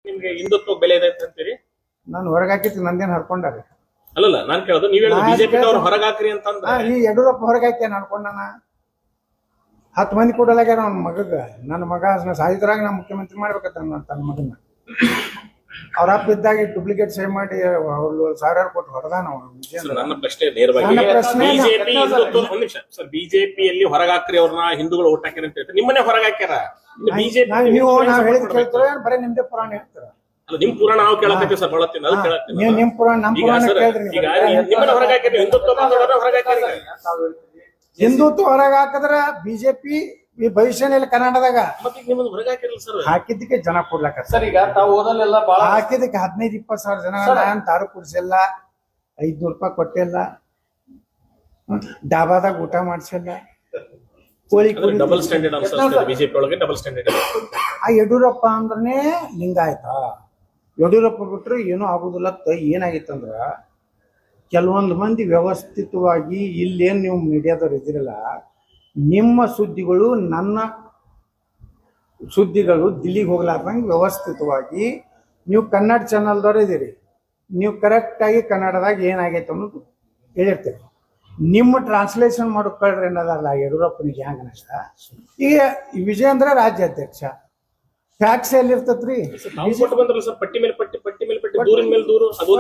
ನಿಮ್ಗೆ ಹಿಂದುತ್ವ ಬೆಲೆ ಇದೆ ಅಂತೀರಿ? ನಾನು ಹೊರಗಾಕಿತ್ತು ನಂದೇನು ಹರ್ಕೊಂಡಾರೆ. ಅಲ್ಲಲ್ಲ ನಾನ್ ಕೇಳೋದು ನೀವ್ ಹೇಳೋದು ಬಿಜೆಪಿ ಅವ್ರು ಹೊರಗಾಕ್ರಿ ಅಂತಂದ್ರೆ ಈ ಯಡಿಯೂರಪ್ಪ ಹೊರಗಾಕಿ ಅನ್ಕೊಂಡಾನ. 10 ಮಂದಿ ಕೊಡಲಾಗ್ಯಾರ ಅವ್ನ ಮಗಗ. ನನ್ನ ಮಗ ಸಾಯಿದ್ರಾಗ ನಾ ಮುಖ್ಯಮಂತ್ರಿ ಮಾಡ್ಬೇಕಂತ ತನ್ನ ಮಗನ. ಅವ್ರ ಅಪ್ಪ ಇದ್ದಾಗ ಡೂಪ್ಲಿಕೇಟ್ ಸೇವ್ ಮಾಡಿ ಅವ್ರು 1000 ಕೊಟ್ಟು ಹೊಡೆದಾನ. ನನ್ನ ಪ್ರಶ್ನೆ ನೇರವಾಗಿ ಬಿಜೆಪಿ ಸರ್ ಬಿಜೆಪಿಯಲ್ಲಿ ಹೊರಗಾಕ್ರಿ ಅವ್ರನ್ನ ಹಿಂದೂಗಳು ಓಟ್ ಹಾಕ್ಯಾರ ಅಂತ ಹೇಳ್ತಾರೆ. ನಿಮ್ಮನ್ನೇ ಹೊರಗಾಕ್ಯಾರ ಬಿಜೆಪಿ. ನೀವು ನಾವ್ ಹೇಳಿದ್ ಕೇಳ್ತಾರೆ ಬರೀ ನಿಮ್ದೇ ಪುರಾಣ ಹೇಳ್ತಾರ. ಅಲ್ಲ ನಿಮ್ ಪುರಾಣ ನಾವು ಕೇಳಕತ್ತೀವಿ ಸರ್ ಬಳತ್ತೀನಿ ಅದು ಕೇಳತ್ತೀನಿ. ನೀವು ನಿಮ್ ಪುರಾಣ ನಮ್ಮ ಪುರಾಣ ಕೇಳಿದ್ರಿ. ಈಗ ನಿಮ್ಮನ್ನ ಹೊರಗಾಕ್ಯಾರ ಹಿಂದುತ್ವ ಹೊರಗಾಕ್ಯಾರ. ಹಿಂದುತ್ವ ಹೊರಗೆ ಹಾಕಿದ್ರ ಬಿಜೆಪಿ ಈ ಭವಿಷ್ಯನಲ್ಲಿ ಕರ್ನಾಟಕದಾಗ ನಿಮ್ಮನ್ನ ಹೊರಗಾಕಿರಲ್ಲ ಸರ್. ಹಾಕಿದ್ದಕ್ಕೆ ಜನ ಕೊಡ್ಲಕ್ಕ ಸರ್. ಈಗ ತಾವು ಓದಲ್ಲೆಲ್ಲ ಬಾಳ ಹಾಕಿದಕ್ಕೆ 15-20 ಸಾವಿರ ಜನ ನಾನು ತಾರು ಕುಡಿಸಿಲ್ಲ, 500 ರೂಪಾಯಿ ಕೊಟ್ಟಿಲ್ಲ, ಡಾಬಾದಾಗ ಊಟ ಮಾಡಿಸಿಲ್ಲ, ಕೋಳಿ ಡಬಲ್ ಸ್ಟ್ಯಾಂಡರ್ಡ್ ಅನ್ಸುತ್ತೆ ಬಿಜೆಪಿ ಒಳಗೆ. ಡಬಲ್ ಸ್ಟ್ಯಾಂಡರ್ಡ್ ಆ ಯಡಿಯೂರಪ್ಪ ಅಂದ್ರನೇ ಲಿಂಗಾಯತ. ಯಡಿಯೂರಪ್ಪ ಬಿಟ್ರೆ ಏನೂ ಆಗುದಿಲ್ಲ. ಏನಾಗಿತ್ತಂದ್ರ ಕೆಲವೊಂದು ಮಂದಿ ವ್ಯವಸ್ಥಿತವಾಗಿ ಇಲ್ಲೇನು ನೀವು ಮೀಡಿಯಾದವ್ರು ಇದಿರಲ್ಲ, ನಿಮ್ಮ ಸುದ್ದಿಗಳು ನನ್ನ ಸುದ್ದಿಗಳು ದಿಲ್ಲಿಗೆ ಹೋಗ್ಲಾರ್ದಂಗೆ ವ್ಯವಸ್ಥಿತವಾಗಿ ನೀವು ಕನ್ನಡ ಚಾನಲ್ದವ್ರು ಇದ್ದೀರಿ. ನೀವು ಕರೆಕ್ಟಾಗಿ ಕನ್ನಡದಾಗ ಏನಾಗೈತೆ ಅನ್ನೋದು ಹೇಳಿರ್ತೀರಿ. ನಿಮ್ಮ ಟ್ರಾನ್ಸ್ಲೇಷನ್ ಮಾಡ್ಕೊಳ್ರಿ ಅನ್ನೋದಲ್ಲ ಯಡಿಯೂರಪ್ಪನಿಗೆ ಹ್ಯಾಂಗ ನಷ್ಟ. ಈಗ ವಿಜಯೇಂದ್ರ ರಾಜ್ಯಾಧ್ಯಕ್ಷ ಟ್ಯಾಕ್ಸ್ ಎಲ್ಲಿರ್ತತ್ರಿ? ಬಂದ್ರಲ್ಲ ಸರ್, ಪಟ್ಟಿ ಮೇಲೆ ಪಟ್ಟಿ, ಪಟ್ಟಿ ಮೇಲೆ ಪಟ್ಟಿ, ದೂರಿನ ಮೇಲೆ ದೂರು, ಅದು